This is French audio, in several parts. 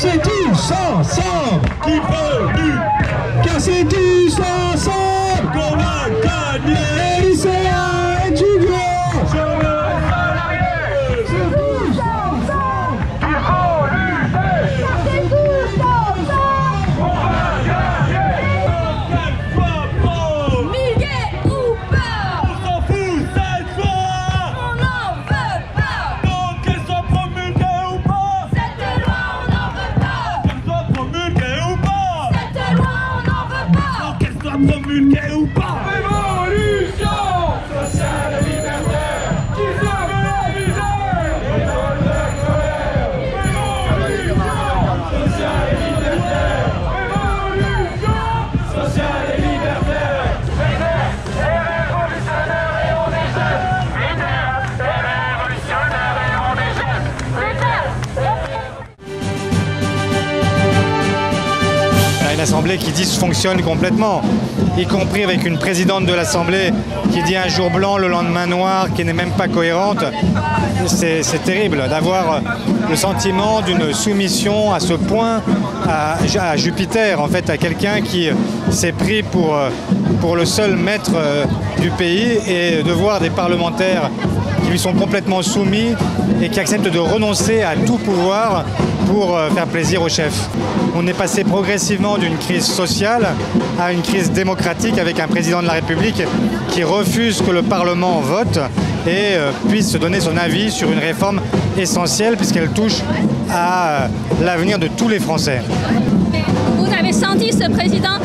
C'est tous ensemble qui peut du. Car c'est tous ensemble qu'on va gagner. Lycéens, étudiants, chômeurs, salariés. C'est tous ensemble qu'il faut lutter. Car c'est tous ensemble qu'on va gagner. Qu'elle soit pauvre, Mulguet ou pas, on s'en fout cette fois. on n'en veut pas. Donc qu'elle soit promulguée ou pas. Cette loi, on n'en veut pas. Qu'elle soit promulguée ou pas. Cette loi, on n'en veut pas. Donc qu'elle soit promulguée ou pas. Révolution sociale et libertaire qui sauve la misère et donne la colère. Révolution sociale et libertaire. Révolution sociale et libertaire. Les révolutionnaires et on est jeunes. Les révolutionnaires et on est jeunes. On a une assemblée qui dysfonctionne complètement, y compris avec une présidente de l'assemblée qui dit un jour blanc, le lendemain noir, qui n'est même pas cohérente. C'est terrible d'avoir le sentiment d'une soumission à ce point à Jupiter, en fait, à quelqu'un qui s'est pris pour le seul maître du pays, et de voir des parlementaires qui lui sont complètement soumis et qui acceptent de renoncer à tout pouvoir pour faire plaisir au chef. On est passé progressivement d'une crise sociale à une crise démocratique avec un président de la République qui refuse que le Parlement vote et puisse donner son avis sur une réforme essentielle puisqu'elle touche à l'avenir de tous les Français. Vous avez senti ce président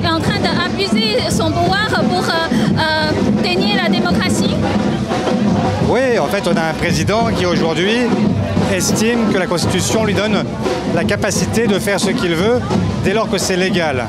est en train d'abuser son pouvoir pour dénier la démocratie? Oui, en fait, on a un président qui aujourd'hui estime que la Constitution lui donne la capacité de faire ce qu'il veut dès lors que c'est légal.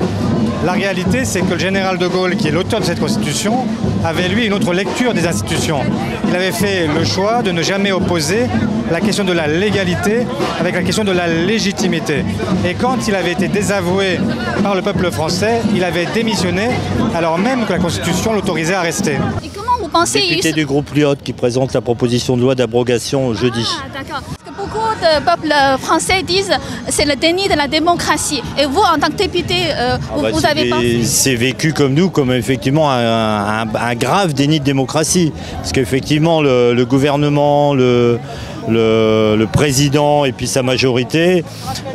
La réalité, c'est que le général de Gaulle, qui est l'auteur de cette Constitution, avait lui une autre lecture des institutions. Il avait fait le choix de ne jamais opposer la question de la légalité avec la question de la légitimité. Et quand il avait été désavoué par le peuple français, il avait démissionné alors même que la Constitution l'autorisait à rester. Et comment vous pensez Député du groupe Lyot qui présente la proposition de loi d'abrogation jeudi. Ah, d'accord. Parce que beaucoup de peuples français disent que c'est le déni de la démocratie. Et vous, en tant que député, vous avez pensé? C'est vécu comme nous, comme effectivement un grave déni de démocratie. Parce qu'effectivement, le gouvernement, le président et puis sa majorité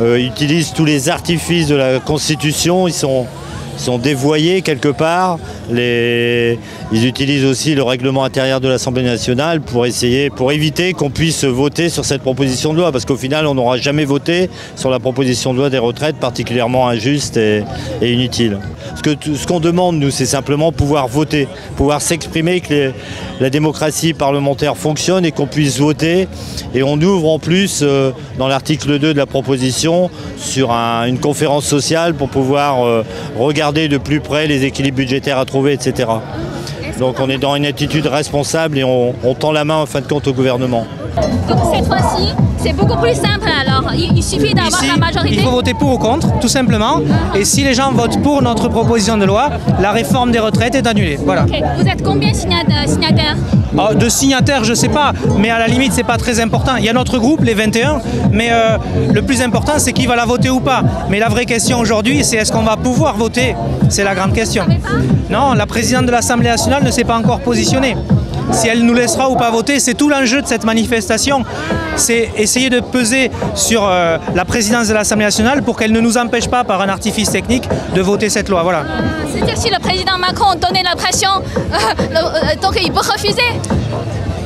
utilisent tous les artifices de la Constitution. Ils sont dévoyés quelque part. Ils utilisent aussi le règlement intérieur de l'Assemblée nationale pour éviter qu'on puisse voter sur cette proposition de loi, parce qu'au final on n'aura jamais voté sur la proposition de loi des retraites particulièrement injuste et inutile. Ce qu'on demande, nous, c'est simplement pouvoir voter, pouvoir s'exprimer, que la démocratie parlementaire fonctionne et qu'on puisse voter. Et on ouvre en plus, dans l'article 2 de la proposition, sur une conférence sociale pour pouvoir regarder de plus près les équilibres budgétaires à trouver, etc. Donc on est dans une attitude responsable et on tend la main en fin de compte au gouvernement. Donc cette fois-ci, c'est beaucoup plus simple alors. Il suffit d'avoir la majorité. Il faut voter pour ou contre, tout simplement. Et si les gens votent pour notre proposition de loi, la réforme des retraites est annulée. Voilà. Okay. Vous êtes combien signataires? De signataires, je ne sais pas, mais à la limite, c'est pas très important. Il y a notre groupe, les 21, mais le plus important, c'est qui va la voter ou pas. Mais la vraie question aujourd'hui, c'est est-ce qu'on va pouvoir voter? C'est la grande question. Vous savez pas? Non, la présidente de l'Assemblée nationale ne s'est pas encore positionnée. Si elle nous laissera ou pas voter, c'est tout l'enjeu de cette manifestation. C'est essayer de peser sur la présidence de l'Assemblée nationale pour qu'elle ne nous empêche pas, par un artifice technique, de voter cette loi. Voilà. C'est-à-dire si le président Macron donnait la pression, donc il peut refuser?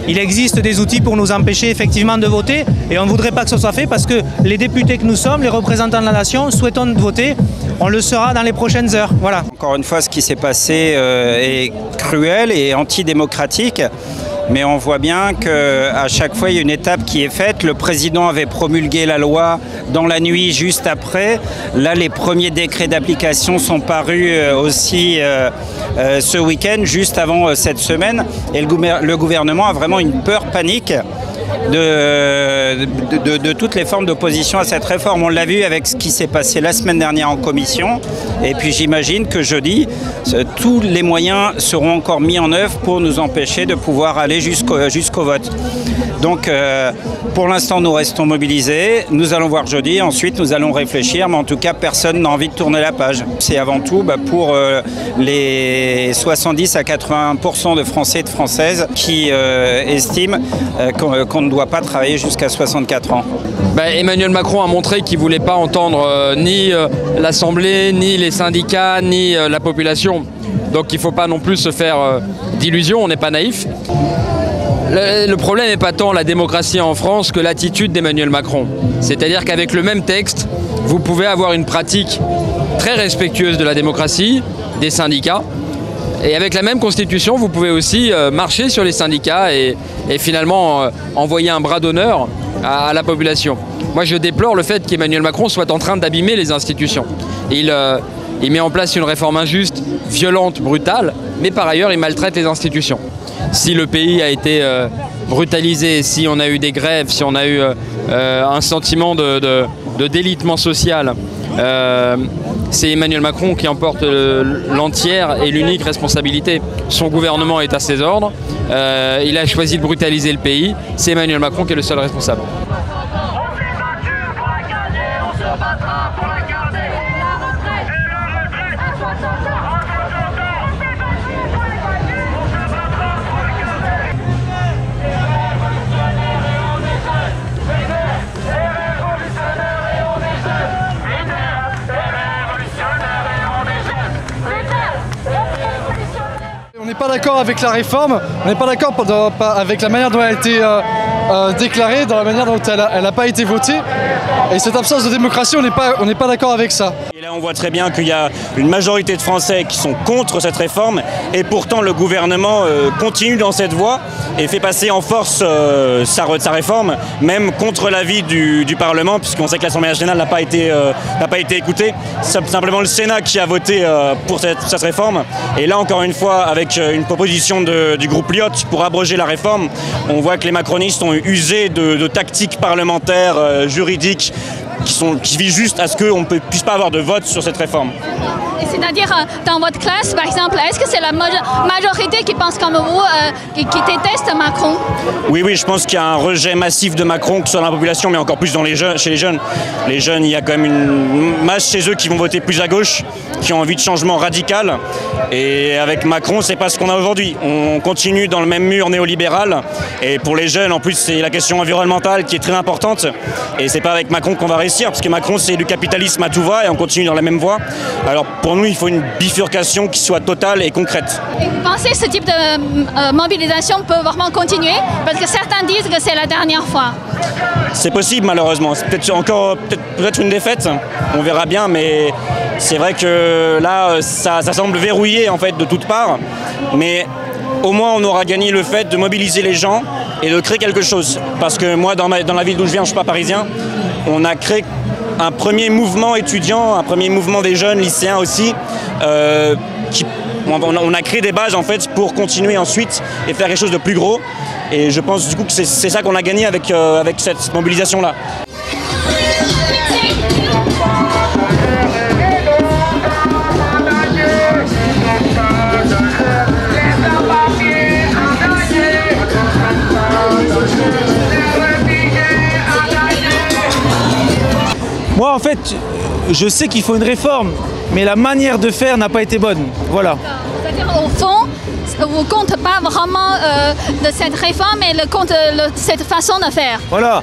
Il existe des outils pour nous empêcher effectivement de voter et on ne voudrait pas que ce soit fait parce que les députés que nous sommes, les représentants de la nation, souhaitons voter. On le sera dans les prochaines heures. Voilà. Encore une fois, ce qui s'est passé est cruel et antidémocratique. Mais on voit bien qu'à chaque fois, il y a une étape qui est faite. Le président avait promulgué la loi dans la nuit juste après. Là, les premiers décrets d'application sont parus aussi ce week-end, juste avant cette semaine. Et le gouvernement a vraiment une peur panique de toutes les formes d'opposition à cette réforme. On l'a vu avec ce qui s'est passé la semaine dernière en commission. Et puis j'imagine que jeudi, tous les moyens seront encore mis en œuvre pour nous empêcher de pouvoir aller jusqu'au vote. Donc pour l'instant, nous restons mobilisés. Nous allons voir jeudi. Ensuite, nous allons réfléchir. Mais en tout cas, personne n'a envie de tourner la page. C'est avant tout pour les 70 à 80% de Français et de Françaises qui estiment qu'on ne doit pas travailler jusqu'à 64 ans. Emmanuel Macron a montré qu'il ne voulait pas entendre ni l'Assemblée, ni les syndicats, ni la population. Donc il ne faut pas non plus se faire d'illusions, on n'est pas naïf. Le problème n'est pas tant la démocratie en France que l'attitude d'Emmanuel Macron. C'est-à-dire qu'avec le même texte, vous pouvez avoir une pratique très respectueuse de la démocratie, des syndicats. Et avec la même constitution, vous pouvez aussi marcher sur les syndicats et finalement envoyer un bras d'honneur à la population. Moi, je déplore le fait qu'Emmanuel Macron soit en train d'abîmer les institutions. Il met en place une réforme injuste, violente, brutale, mais par ailleurs, il maltraite les institutions. Si le pays a été brutalisé, si on a eu des grèves, si on a eu un sentiment de délitement social, c'est Emmanuel Macron qui en porte l'entière et l'unique responsabilité. Son gouvernement est à ses ordres, il a choisi de brutaliser le pays, c'est Emmanuel Macron qui est le seul responsable. On n'est pas d'accord avec la réforme, on n'est pas d'accord avec la manière dont elle a été déclarée, dans la manière dont elle n'a pas été votée. Et cette absence de démocratie, on n'est pas d'accord avec ça. Et là, on voit très bien qu'il y a une majorité de Français qui sont contre cette réforme et pourtant le gouvernement continue dans cette voie et fait passer en force sa réforme, même contre l'avis du Parlement, puisqu'on sait que l'Assemblée nationale n'a pas été écoutée. C'est simplement le Sénat qui a voté pour cette réforme. Et là, encore une fois, avec une proposition du groupe Lyotte pour abroger la réforme, on voit que les macronistes ont usé de tactiques parlementaires, juridiques, qui visent juste à ce qu'on ne puisse pas avoir de vote sur cette réforme. C'est-à-dire, dans votre classe, par exemple, est-ce que c'est la majorité qui pense comme vous, qui déteste Macron? Oui, je pense qu'il y a un rejet massif de Macron, que ce soit dans la population, mais encore plus chez les jeunes. Les jeunes, il y a quand même une masse chez eux qui vont voter plus à gauche, qui ont envie de changement radical. Et avec Macron, c'est pas ce qu'on a aujourd'hui. On continue dans le même mur néolibéral. Et pour les jeunes, en plus, c'est la question environnementale qui est très importante. Et c'est pas avec Macron qu'on va réussir, parce que Macron, c'est du capitalisme à tout va, et on continue dans la même voie. Alors pour nous, il faut une bifurcation qui soit totale et concrète. Et vous pensez que ce type de mobilisation peut vraiment continuer? Parce que certains disent que c'est la dernière fois. C'est possible, malheureusement. C'est peut-être une défaite, on verra bien, mais c'est vrai que là, ça semble verrouillé en fait de toutes parts. Mais au moins, on aura gagné le fait de mobiliser les gens et de créer quelque chose. Parce que moi, dans la ville d'où je viens, je ne suis pas parisien, on a créé un premier mouvement étudiant, un premier mouvement des jeunes lycéens aussi, on a créé des bases en fait pour continuer ensuite et faire quelque chose de plus gros. Et je pense du coup que c'est ça qu'on a gagné avec cette mobilisation-là. Moi, en fait, je sais qu'il faut une réforme, mais la manière de faire n'a pas été bonne. Voilà. C'est-à-dire, au fond, vous ne comptez pas vraiment de cette réforme, mais cette façon de faire. Voilà.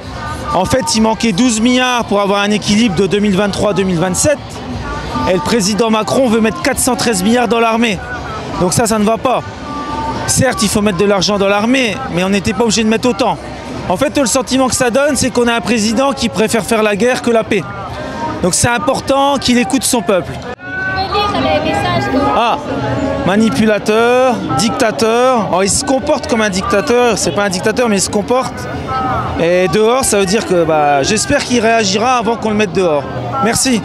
En fait, il manquait 12 milliards pour avoir un équilibre de 2023-2027. Et le président Macron veut mettre 413 milliards dans l'armée. Donc ça ne va pas. Certes, il faut mettre de l'argent dans l'armée, mais on n'était pas obligé de mettre autant. En fait, le sentiment que ça donne, c'est qu'on a un président qui préfère faire la guerre que la paix. Donc c'est important qu'il écoute son peuple. Vous pouvez lire les messages que... Ah, manipulateur, dictateur. Alors, il se comporte comme un dictateur, c'est pas un dictateur, mais il se comporte. Et dehors, ça veut dire que j'espère qu'il réagira avant qu'on le mette dehors. Merci.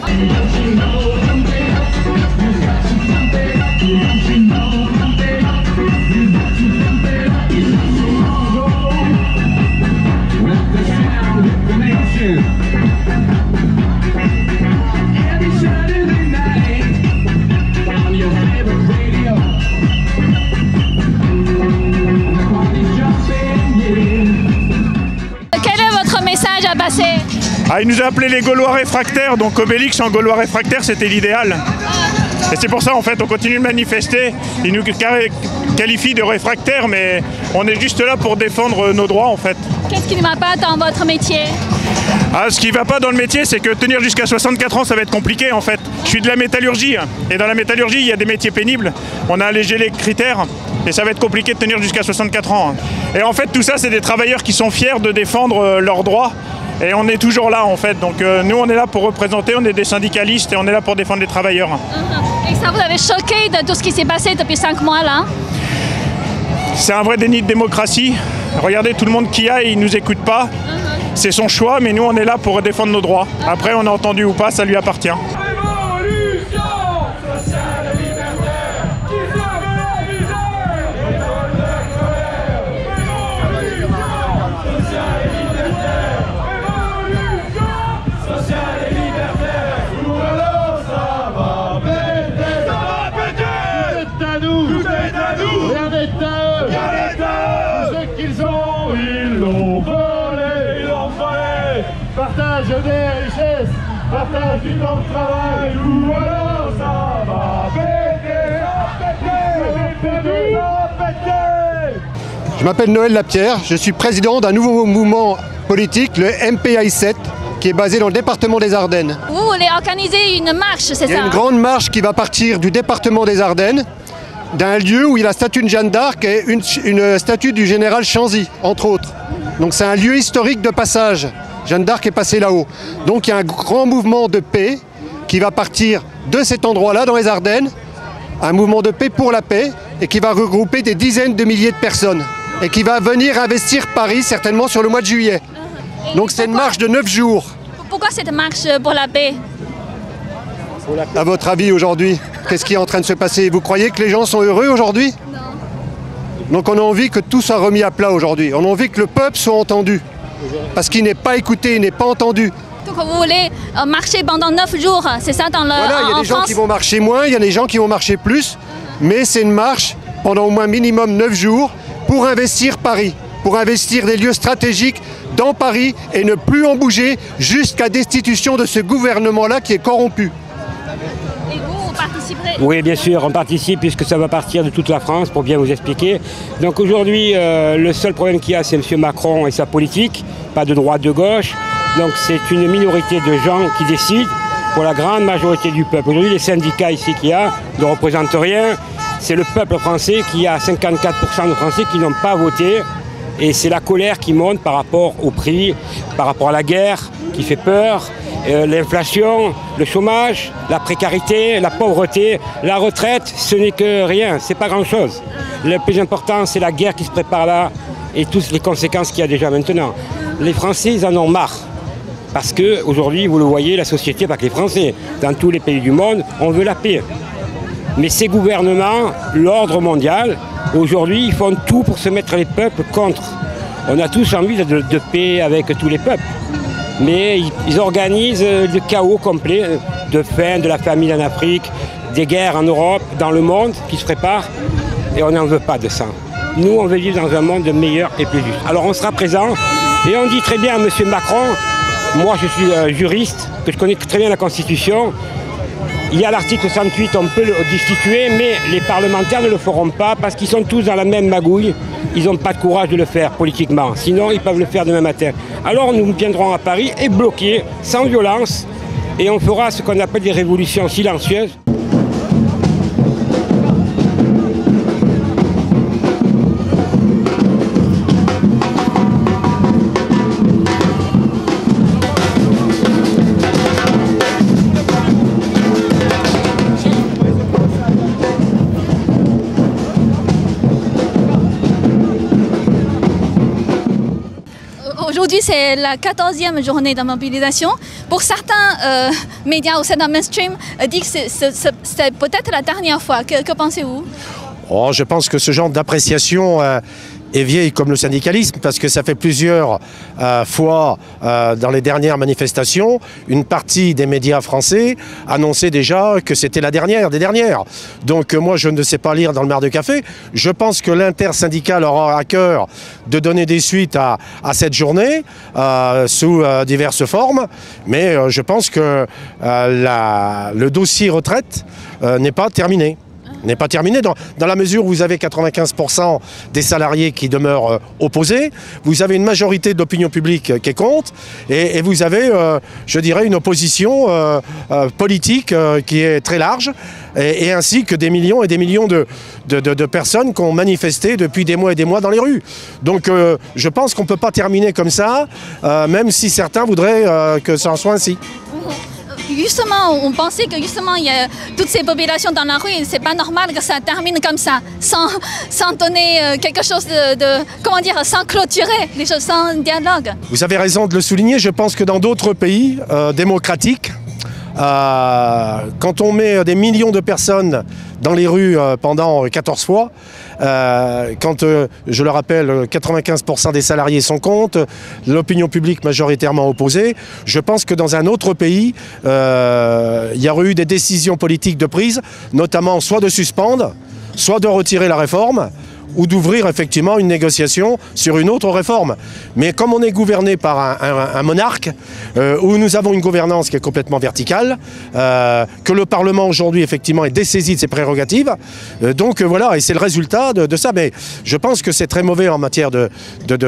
Ah, il nous a appelés les Gaulois réfractaires, donc Obélix en Gaulois réfractaire, c'était l'idéal. Et c'est pour ça, en fait, on continue de manifester. Il nous qualifie de réfractaires, mais on est juste là pour défendre nos droits, en fait. Qu'est-ce qui ne va pas dans votre métier? Ah, ce qui ne va pas dans le métier, c'est que tenir jusqu'à 64 ans, ça va être compliqué, en fait. Je suis de la métallurgie, et dans la métallurgie, il y a des métiers pénibles. On a allégé les critères, et ça va être compliqué de tenir jusqu'à 64 ans. Et en fait, tout ça, c'est des travailleurs qui sont fiers de défendre leurs droits. Et on est toujours là, en fait. Donc nous, on est là pour représenter, on est des syndicalistes, et on est là pour défendre les travailleurs. Et ça vous avait choqué de tout ce qui s'est passé depuis 5 mois, là? C'est un vrai déni de démocratie. Regardez, tout le monde qui a, il ne nous écoute pas. C'est son choix, mais nous, on est là pour défendre nos droits. Après, on a entendu ou pas, ça lui appartient. Partage des richesses, partage du temps de travail, ou alors ça va péter, Je m'appelle Noël Lapierre, je suis président d'un nouveau mouvement politique, le MPI7, qui est basé dans le département des Ardennes. Vous voulez organiser une marche, c'est ça? Il y a une grande marche qui va partir du département des Ardennes, d'un lieu où il y a la statue de Jeanne d'Arc et une statue du général Chanzy, entre autres. Donc c'est un lieu historique de passage. Jeanne d'Arc est passée là-haut. Donc il y a un grand mouvement de paix qui va partir de cet endroit-là, dans les Ardennes, un mouvement de paix pour la paix, et qui va regrouper des dizaines de milliers de personnes, et qui va venir investir Paris, certainement sur le mois de juillet. Donc c'est une marche de 9 jours. Pourquoi cette marche pour la paix? À votre avis aujourd'hui, qu'est-ce qui est en train de se passer? Vous croyez que les gens sont heureux aujourd'hui? Non. Donc on a envie que tout soit remis à plat aujourd'hui. On a envie que le peuple soit entendu. Parce qu'il n'est pas écouté, il n'est pas entendu. Donc vous voulez marcher pendant 9 jours, c'est ça dans le Voilà, il y a des gens qui vont marcher moins, il y a des gens qui vont marcher plus. Mais c'est une marche pendant au moins minimum 9 jours pour investir Paris. Pour investir des lieux stratégiques dans Paris et ne plus en bouger jusqu'à destitution de ce gouvernement-là qui est corrompu. Et vous participerez? Oui, bien sûr, on participe puisque ça va partir de toute la France pour bien vous expliquer. Donc aujourd'hui, le seul problème qu'il y a, c'est M. Macron et sa politique, pas de droite, de gauche. Donc c'est une minorité de gens qui décident pour la grande majorité du peuple. Aujourd'hui, les syndicats ici qu'il y a ne représentent rien. C'est le peuple français qui a 54% de Français qui n'ont pas voté. Et c'est la colère qui monte par rapport au prix, par rapport à la guerre qui fait peur, l'inflation, le chômage, la précarité, la pauvreté, la retraite, ce n'est que rien, c'est pas grand-chose. Le plus important, c'est la guerre qui se prépare là et toutes les conséquences qu'il y a déjà maintenant. Les Français, ils en ont marre. Parce qu'aujourd'hui, vous le voyez, la société, pas que les Français, dans tous les pays du monde, on veut la paix. Mais ces gouvernements, l'ordre mondial, aujourd'hui, ils font tout pour se mettre les peuples contre. On a tous envie de paix avec tous les peuples. Mais ils organisent le chaos complet, de faim, de la famine en Afrique, des guerres en Europe, dans le monde qui se préparent. Et on n'en veut pas de ça. Nous, on veut vivre dans un monde meilleur et plus juste. Alors on sera présent et on dit très bien à M. Macron, moi je suis juriste, que je connais très bien la Constitution. Il y a l'article 68, on peut le destituer, mais les parlementaires ne le feront pas parce qu'ils sont tous dans la même magouille. Ils n'ont pas de courage de le faire politiquement. Sinon, ils peuvent le faire demain matin. Alors nous viendrons à Paris et bloquer, sans violence, et on fera ce qu'on appelle des révolutions silencieuses. Aujourd'hui, c'est la 14e journée de mobilisation. Pour certains médias au sein d'un mainstream, disent que c'est peut-être la dernière fois. Que pensez-vous? Je pense que ce genre d'appréciation, est vieille comme le syndicalisme, parce que ça fait plusieurs fois dans les dernières manifestations, une partie des médias français annonçait déjà que c'était la dernière des dernières. Donc moi je ne sais pas lire dans le mar de café. Je pense que l'intersyndicale aura à cœur de donner des suites à cette journée sous diverses formes, mais je pense que le dossier retraite n'est pas terminé. N'est pas terminé dans la mesure où vous avez 95% des salariés qui demeurent opposés, vous avez une majorité de l'opinion publique qui est contre, et vous avez, je dirais, une opposition politique qui est très large, et ainsi que des millions et des millions de personnes qui ont manifesté depuis des mois et des mois dans les rues. Donc je pense qu'on ne peut pas terminer comme ça, même si certains voudraient que ça en soit ainsi. Justement, on pensait que justement il y a toutes ces populations dans la rue, c'est pas normal que ça termine comme ça, sans donner quelque chose comment dire, sans clôturer les choses, sans dialogue. Vous avez raison de le souligner, je pense que dans d'autres pays démocratiques, quand on met des millions de personnes dans les rues pendant 14 fois, quand, je le rappelle, 95% des salariés sont contre, l'opinion publique majoritairement opposée, je pense que dans un autre pays, il y aurait eu des décisions politiques de prise, notamment soit de suspendre, soit de retirer la réforme, ou d'ouvrir effectivement une négociation sur une autre réforme. Mais comme on est gouverné par un monarque, où nous avons une gouvernance qui est complètement verticale, que le Parlement aujourd'hui effectivement est dessaisi de ses prérogatives, donc voilà, et c'est le résultat de ça. Mais je pense que c'est très mauvais en matière de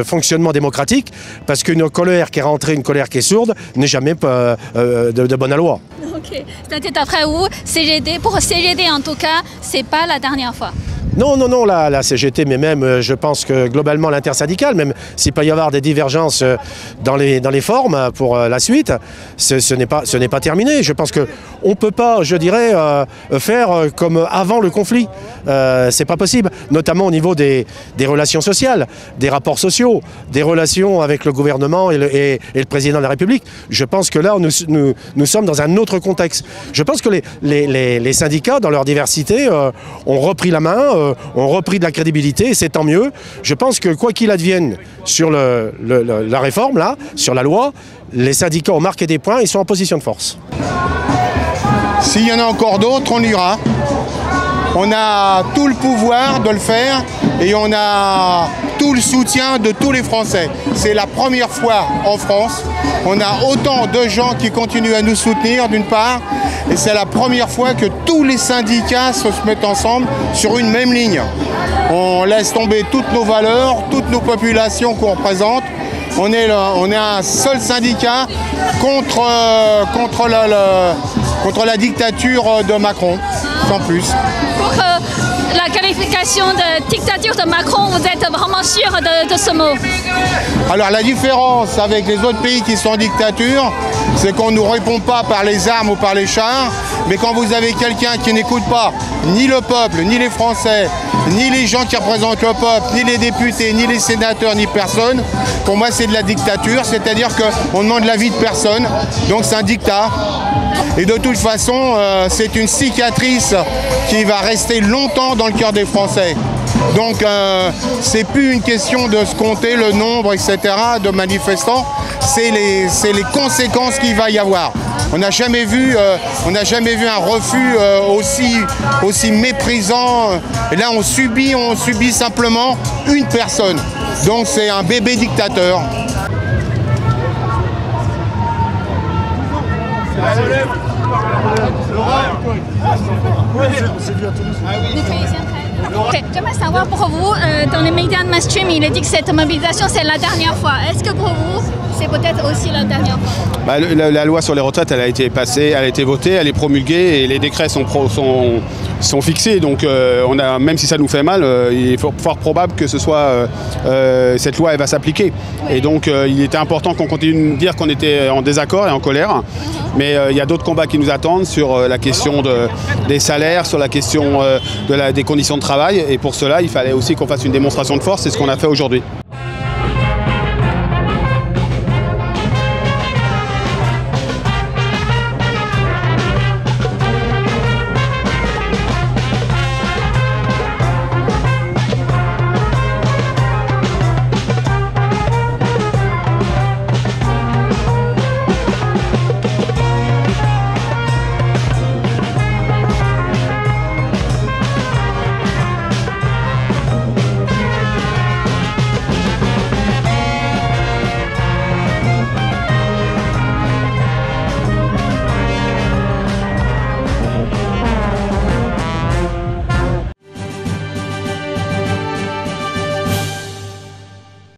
fonctionnement démocratique, parce qu'une colère qui est rentrée, une colère qui est sourde, n'est jamais de bonne loi. Ok, c'est-à-dire d'après vous, CGT, pour CGT en tout cas, c'est pas la dernière fois. Non, la CGT, mais même, je pense que globalement l'intersyndicale, même s'il peut y avoir des divergences dans les formes pour la suite, ce n'est pas terminé. Je pense qu'on ne peut pas, je dirais, faire comme avant le conflit. C'est pas possible, notamment au niveau des relations sociales, des rapports sociaux, des relations avec le gouvernement et le président de la République. Je pense que là, nous sommes dans un autre contexte. Je pense que les syndicats, dans leur diversité, ont repris la main, ont repris de la crédibilité, et c'est tant mieux. Je pense que quoi qu'il advienne sur la réforme, là, sur la loi, les syndicats ont marqué des points, ils sont en position de force. S'il y en a encore d'autres, on ira. On a tout le pouvoir de le faire et on a tout le soutien de tous les Français. C'est la première fois en France. On a autant de gens qui continuent à nous soutenir d'une part, et c'est la première fois que tous les syndicats se mettent ensemble sur une même ligne. On laisse tomber toutes nos valeurs, toutes nos populations qu'on représente. On est un seul syndicat contre la dictature de Macron, sans plus. Pour la qualification de dictature de Macron, vous êtes vraiment sûr de ce mot? Alors la différence avec les autres pays qui sont en dictature, c'est qu'on ne nous répond pas par les armes ou par les chars, mais quand vous avez quelqu'un qui n'écoute pas ni le peuple, ni les Français, ni les gens qui représentent le peuple, ni les députés, ni les sénateurs, ni personne, pour moi c'est de la dictature, c'est-à-dire qu'on demande l'avis de personne, donc c'est un dictat. Et de toute façon, c'est une cicatrice qui va rester longtemps dans le cœur des Français. Donc c'est plus une question de se compter le nombre, etc., de manifestants, c'est les conséquences qu'il va y avoir. On n'a jamais vu un refus aussi méprisant. Et là, on subit simplement une personne. Donc c'est un bébé dictateur. Okay. J'aimerais savoir pour vous, dans les médias de mainstream, il est dit que cette mobilisation c'est la dernière fois. Est-ce que pour vous, c'est peut-être aussi la dernière fois? La loi sur les retraites, elle a été passée, elle a été votée, elle est promulguée et les décrets sont fixés. Donc même si ça nous fait mal, il est fort probable que cette loi elle va s'appliquer. Et donc il était important qu'on continue de dire qu'on était en désaccord et en colère. Mais il y a d'autres combats qui nous attendent sur la question des salaires, sur la question des conditions de travail. Et pour cela, il fallait aussi qu'on fasse une démonstration de force. C'est ce qu'on a fait aujourd'hui.